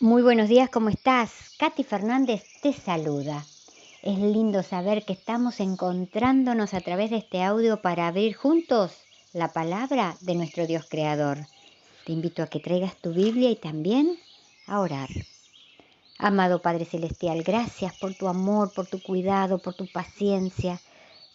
Muy buenos días, ¿cómo estás? Katy Fernández te saluda. Es lindo saber que estamos encontrándonos a través de este audio para abrir juntos la palabra de nuestro Dios Creador. Te invito a que traigas tu Biblia y también a orar. Amado Padre Celestial, gracias por tu amor, por tu cuidado, por tu paciencia.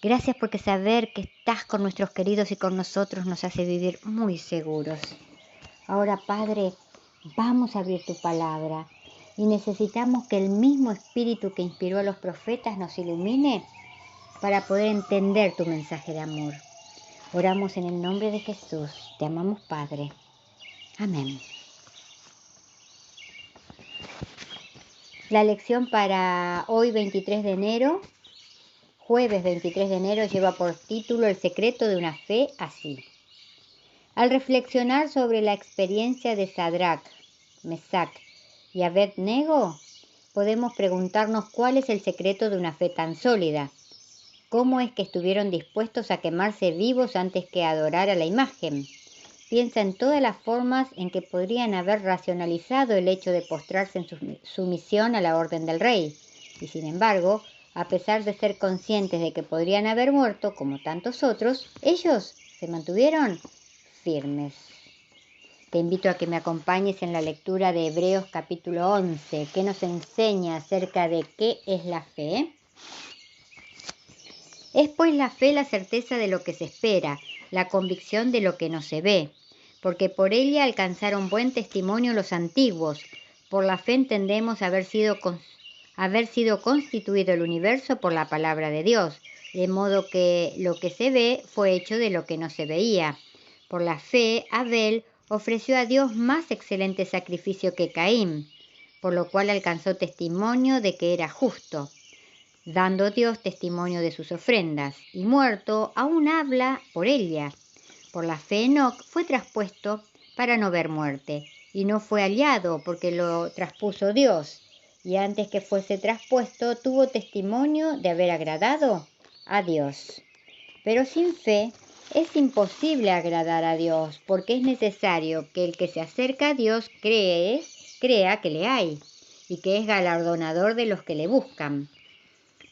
Gracias porque saber que estás con nuestros queridos y con nosotros nos hace vivir muy seguros. Ahora, Padre, vamos a abrir tu palabra y necesitamos que el mismo Espíritu que inspiró a los profetas nos ilumine para poder entender tu mensaje de amor. Oramos en el nombre de Jesús. Te amamos, Padre. Amén. La lección para hoy, 23 de enero, jueves 23 de enero, lleva por título El secreto de una fe así. Al reflexionar sobre la experiencia de Sadrach, Mesach y Abed-Nego, podemos preguntarnos cuál es el secreto de una fe tan sólida. ¿Cómo es que estuvieron dispuestos a quemarse vivos antes que adorar a la imagen? Piensa en todas las formas en que podrían haber racionalizado el hecho de postrarse en sumisión a la orden del rey. Y sin embargo, a pesar de ser conscientes de que podrían haber muerto, como tantos otros, ellos se mantuvieron firmes. Te invito a que me acompañes en la lectura de Hebreos capítulo 11, que nos enseña acerca de qué es la fe. Es pues la fe la certeza de lo que se espera, la convicción de lo que no se ve, porque por ella alcanzaron buen testimonio los antiguos. Por la fe entendemos haber sido constituido el universo por la palabra de Dios, de modo que lo que se ve fue hecho de lo que no se veía. Por la fe, Abel ofreció a Dios más excelente sacrificio que Caín, por lo cual alcanzó testimonio de que era justo, dando Dios testimonio de sus ofrendas, y muerto aún habla por ella. Por la fe Enoc fue traspuesto para no ver muerte, y no fue hallado porque lo traspuso Dios, y antes que fuese traspuesto tuvo testimonio de haber agradado a Dios. Pero sin fe es imposible agradar a Dios, porque es necesario que el que se acerca a Dios crea que le hay, y que es galardonador de los que le buscan.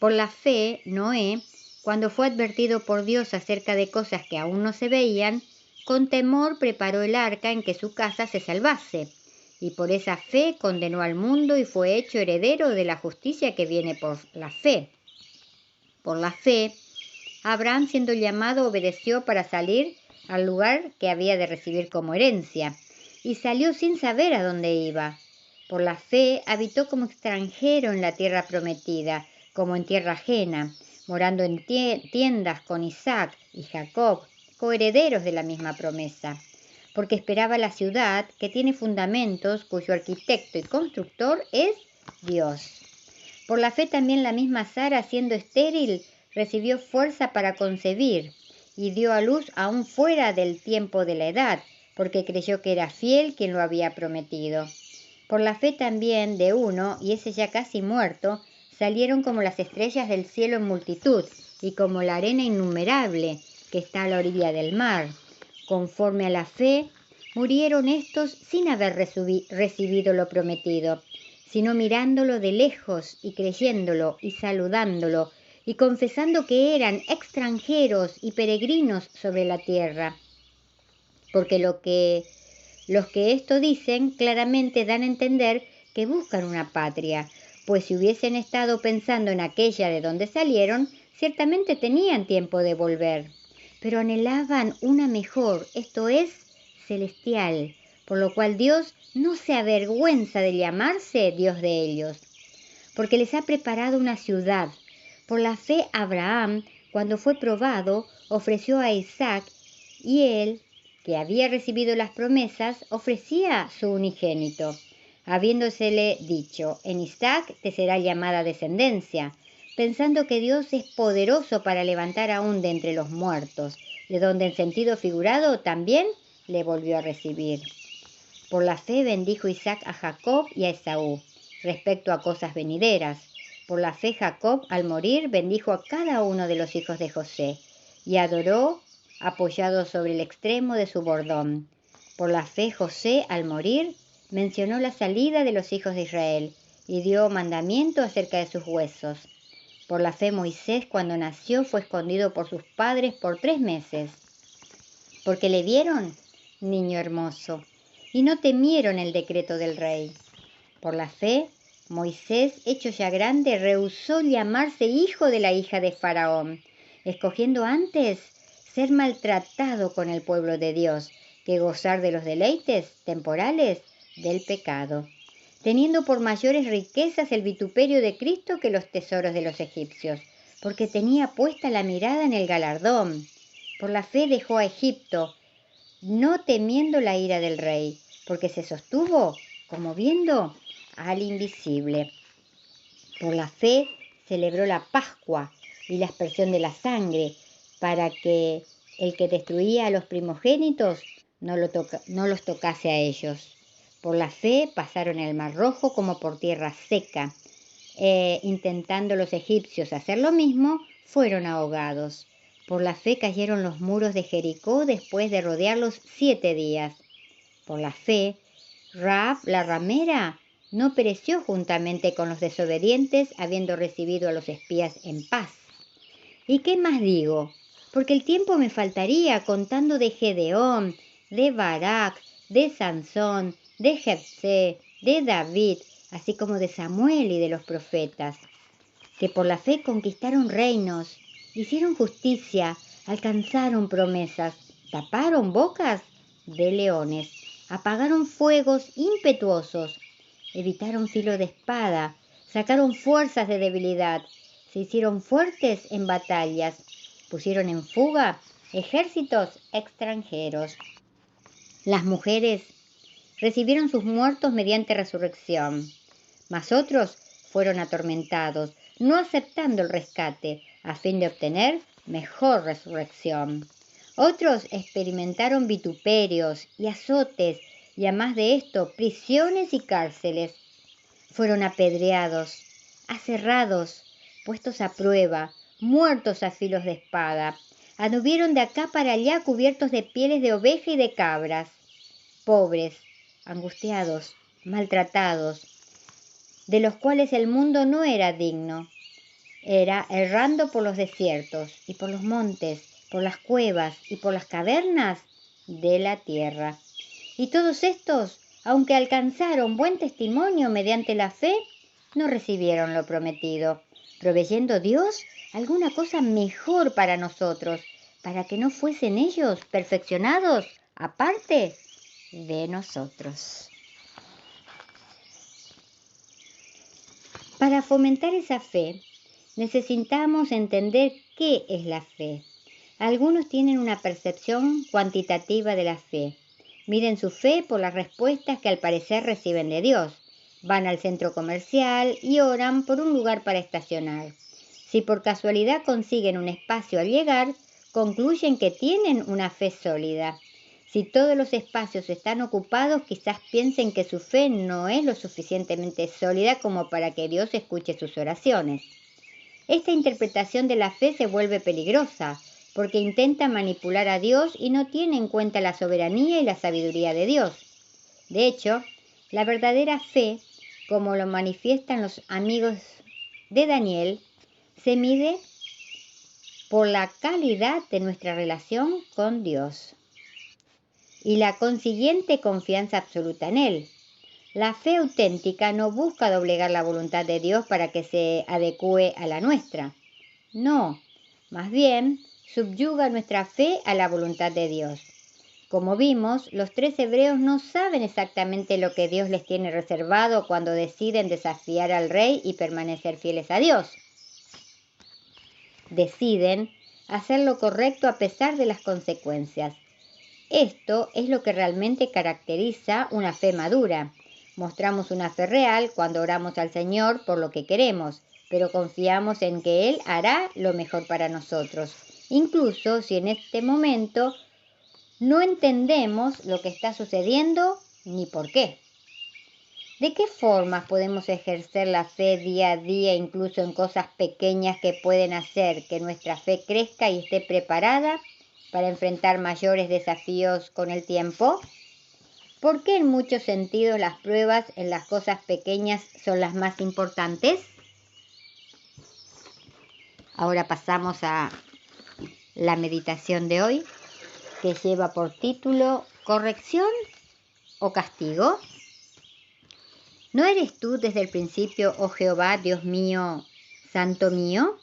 Por la fe, Noé, cuando fue advertido por Dios acerca de cosas que aún no se veían, con temor preparó el arca en que su casa se salvase, y por esa fe condenó al mundo y fue hecho heredero de la justicia que viene por la fe. Por la fe, Abraham, siendo llamado, obedeció para salir al lugar que había de recibir como herencia, y salió sin saber a dónde iba. Por la fe, habitó como extranjero en la tierra prometida, como en tierra ajena, morando en tiendas con Isaac y Jacob, coherederos de la misma promesa, porque esperaba la ciudad que tiene fundamentos, cuyo arquitecto y constructor es Dios. Por la fe también la misma Sara, siendo estéril, recibió fuerza para concebir y dio a luz aún fuera del tiempo de la edad, porque creyó que era fiel quien lo había prometido. Por la fe también de uno, y ese ya casi muerto, salieron como las estrellas del cielo en multitud, y como la arena innumerable que está a la orilla del mar. Conforme a la fe, murieron estos sin haber recibido lo prometido, sino mirándolo de lejos y creyéndolo y saludándolo y confesando que eran extranjeros y peregrinos sobre la tierra. Porque los que esto dicen claramente dan a entender que buscan una patria, pues si hubiesen estado pensando en aquella de donde salieron, ciertamente tenían tiempo de volver. Pero anhelaban una mejor, esto es, celestial, por lo cual Dios no se avergüenza de llamarse Dios de ellos, porque les ha preparado una ciudad. Por la fe Abraham, cuando fue probado, ofreció a Isaac, y él, que había recibido las promesas, ofrecía su unigénito, habiéndosele dicho: en Isaac te será llamada descendencia, pensando que Dios es poderoso para levantar aún de entre los muertos, de donde en sentido figurado también le volvió a recibir. Por la fe bendijo Isaac a Jacob y a Esaú, respecto a cosas venideras. Por la fe Jacob, al morir, bendijo a cada uno de los hijos de José, y adoró apoyado sobre el extremo de su bordón. Por la fe José, al morir, mencionó la salida de los hijos de Israel y dio mandamiento acerca de sus huesos. Por la fe Moisés, cuando nació, fue escondido por sus padres por 3 meses, porque le vieron niño hermoso y no temieron el decreto del rey. Por la fe, Moisés, hecho ya grande, rehusó llamarse hijo de la hija de Faraón, escogiendo antes ser maltratado con el pueblo de Dios que gozar de los deleites temporales del pecado, teniendo por mayores riquezas el vituperio de Cristo que los tesoros de los egipcios, porque tenía puesta la mirada en el galardón. Por la fe dejó a Egipto, no temiendo la ira del rey, porque se sostuvo como viendo al invisible. Por la fe celebró la Pascua y la aspersión de la sangre, para que el que destruía a los primogénitos no los tocase a ellos. Por la fe pasaron el Mar Rojo como por tierra seca, intentando los egipcios hacer lo mismo, fueron ahogados. Por la fe cayeron los muros de Jericó después de rodearlos 7 días. Por la fe, Rahab, la ramera, no pereció juntamente con los desobedientes, habiendo recibido a los espías en paz. ¿Y qué más digo? Porque el tiempo me faltaría contando de Gedeón, de Barak, de Sansón, de Jefté, de David, así como de Samuel y de los profetas, que por la fe conquistaron reinos, hicieron justicia, alcanzaron promesas, taparon bocas de leones, apagaron fuegos impetuosos, evitaron filo de espada, sacaron fuerzas de debilidad, se hicieron fuertes en batallas, pusieron en fuga ejércitos extranjeros. Las mujeres recibieron sus muertos mediante resurrección, mas otros fueron atormentados, no aceptando el rescate, a fin de obtener mejor resurrección. Otros experimentaron vituperios y azotes, y además de esto, prisiones y cárceles. Fueron apedreados, aserrados, puestos a prueba, muertos a filos de espada. Anduvieron de acá para allá cubiertos de pieles de oveja y de cabras. Pobres, angustiados, maltratados, de los cuales el mundo no era digno. Era errando por los desiertos y por los montes, por las cuevas y por las cavernas de la tierra. Y todos estos, aunque alcanzaron buen testimonio mediante la fe, no recibieron lo prometido, proveyendo Dios alguna cosa mejor para nosotros, para que no fuesen ellos perfeccionados aparte de nosotros. Para fomentar esa fe, necesitamos entender qué es la fe. Algunos tienen una percepción cuantitativa de la fe. Miden su fe por las respuestas que al parecer reciben de Dios. Van al centro comercial y oran por un lugar para estacionar. Si por casualidad consiguen un espacio al llegar, concluyen que tienen una fe sólida. Si todos los espacios están ocupados, quizás piensen que su fe no es lo suficientemente sólida como para que Dios escuche sus oraciones. Esta interpretación de la fe se vuelve peligrosa, porque intenta manipular a Dios y no tiene en cuenta la soberanía y la sabiduría de Dios. De hecho, la verdadera fe, como lo manifiestan los amigos de Daniel, se mide por la calidad de nuestra relación con Dios y la consiguiente confianza absoluta en Él. La fe auténtica no busca doblegar la voluntad de Dios para que se adecue a la nuestra. No, más bien subyuga nuestra fe a la voluntad de Dios. Como vimos, los 3 hebreos no saben exactamente lo que Dios les tiene reservado cuando deciden desafiar al rey y permanecer fieles a Dios. Deciden hacer lo correcto a pesar de las consecuencias. Esto es lo que realmente caracteriza una fe madura. Mostramos una fe real cuando oramos al Señor por lo que queremos, pero confiamos en que Él hará lo mejor para nosotros, incluso si en este momento no entendemos lo que está sucediendo ni por qué. ¿De qué formas podemos ejercer la fe día a día, incluso en cosas pequeñas que pueden hacer que nuestra fe crezca y esté preparada para enfrentar mayores desafíos con el tiempo? ¿Por qué en muchos sentidos las pruebas en las cosas pequeñas son las más importantes? Ahora pasamos a la meditación de hoy, que lleva por título ¿Corrección o castigo? ¿No eres tú desde el principio, oh Jehová, Dios mío, santo mío?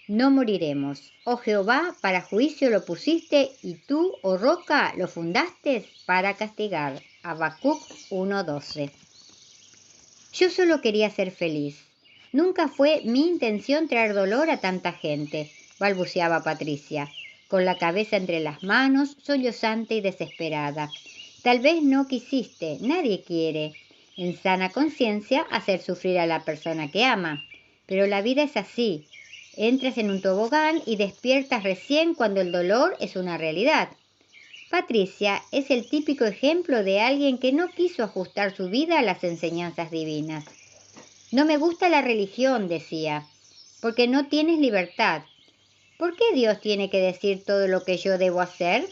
No moriremos. Oh Jehová, para juicio lo pusiste, y tú, oh roca, lo fundaste para castigar. Habacuc 1:12. Yo solo quería ser feliz. Nunca fue mi intención traer dolor a tanta gente, balbuceaba Patricia, con la cabeza entre las manos, sollozante y desesperada. Tal vez no quisiste, nadie quiere, en sana conciencia, hacer sufrir a la persona que ama. Pero la vida es así. Entras en un tobogán y despiertas recién cuando el dolor es una realidad. Patricia es el típico ejemplo de alguien que no quiso ajustar su vida a las enseñanzas divinas. No me gusta la religión, decía, porque no tienes libertad. ¿Por qué Dios tiene que decir todo lo que yo debo hacer?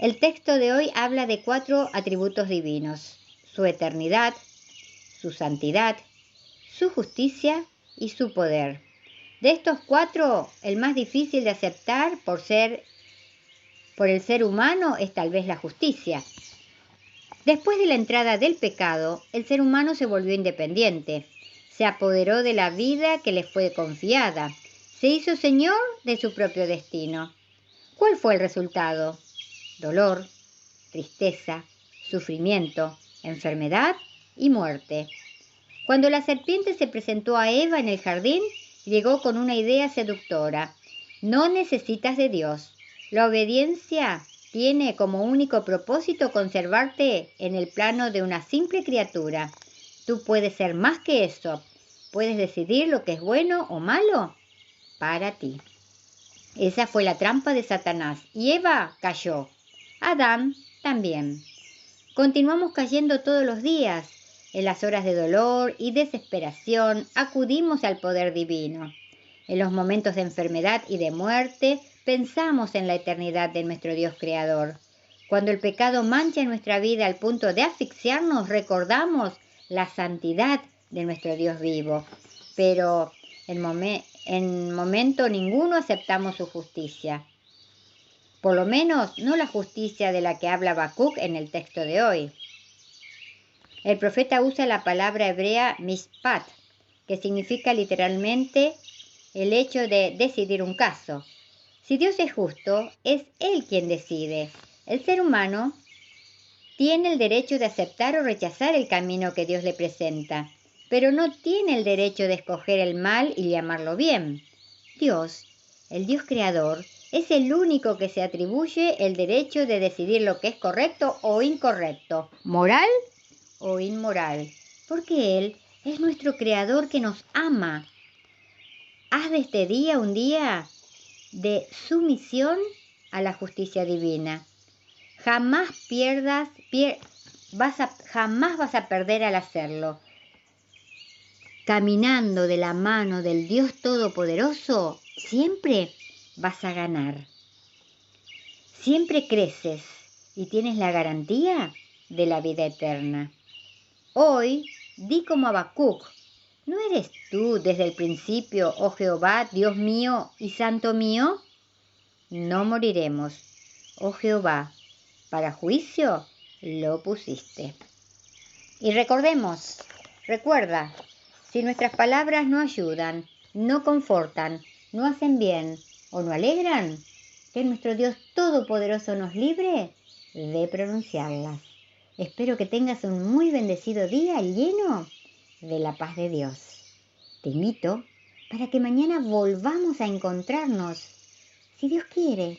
El texto de hoy habla de 4 atributos divinos: su eternidad, su santidad, su justicia y su poder. De estos 4, el más difícil de aceptar por el ser humano es tal vez la justicia. Después de la entrada del pecado, el ser humano se volvió independiente, se apoderó de la vida que le fue confiada, se hizo señor de su propio destino. ¿Cuál fue el resultado? Dolor, tristeza, sufrimiento, enfermedad y muerte. Cuando la serpiente se presentó a Eva en el jardín, llegó con una idea seductora. No necesitas de Dios. La obediencia tiene como único propósito conservarte en el plano de una simple criatura. Tú puedes ser más que eso. Puedes decidir lo que es bueno o malo para ti. Esa fue la trampa de Satanás y Eva cayó. Adán también. Continuamos cayendo todos los días. En las horas de dolor y desesperación acudimos al poder divino. En los momentos de enfermedad y de muerte pensamos en la eternidad de nuestro Dios Creador. Cuando el pecado mancha nuestra vida al punto de asfixiarnos, recordamos la santidad de nuestro Dios vivo. Pero en momento ninguno aceptamos su justicia. Por lo menos no la justicia de la que habla Habacuc en el texto de hoy. El profeta usa la palabra hebrea mishpat, que significa literalmente el hecho de decidir un caso. Si Dios es justo, es Él quien decide. El ser humano tiene el derecho de aceptar o rechazar el camino que Dios le presenta, pero no tiene el derecho de escoger el mal y llamarlo bien. Dios, el Dios creador, es el único que se atribuye el derecho de decidir lo que es correcto o incorrecto, moral o inmoral, porque Él es nuestro creador que nos ama. Haz de este día un día de sumisión a la justicia divina. Jamás vas a perder al hacerlo. Caminando de la mano del Dios Todopoderoso, siempre vas a ganar. Siempre creces y tienes la garantía de la vida eterna. Hoy, di como Habacuc, ¿no eres tú desde el principio, oh Jehová, Dios mío y santo mío? No moriremos, oh Jehová, para juicio lo pusiste. Y recuerda, si nuestras palabras no ayudan, no confortan, no hacen bien o no alegran, que nuestro Dios Todopoderoso nos libre de pronunciarlas. Espero que tengas un muy bendecido día lleno de la paz de Dios. Te invito para que mañana volvamos a encontrarnos, si Dios quiere.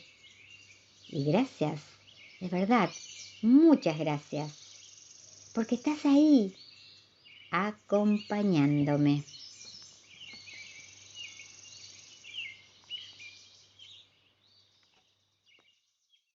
Y gracias, de verdad, muchas gracias, porque estás ahí, acompañándome.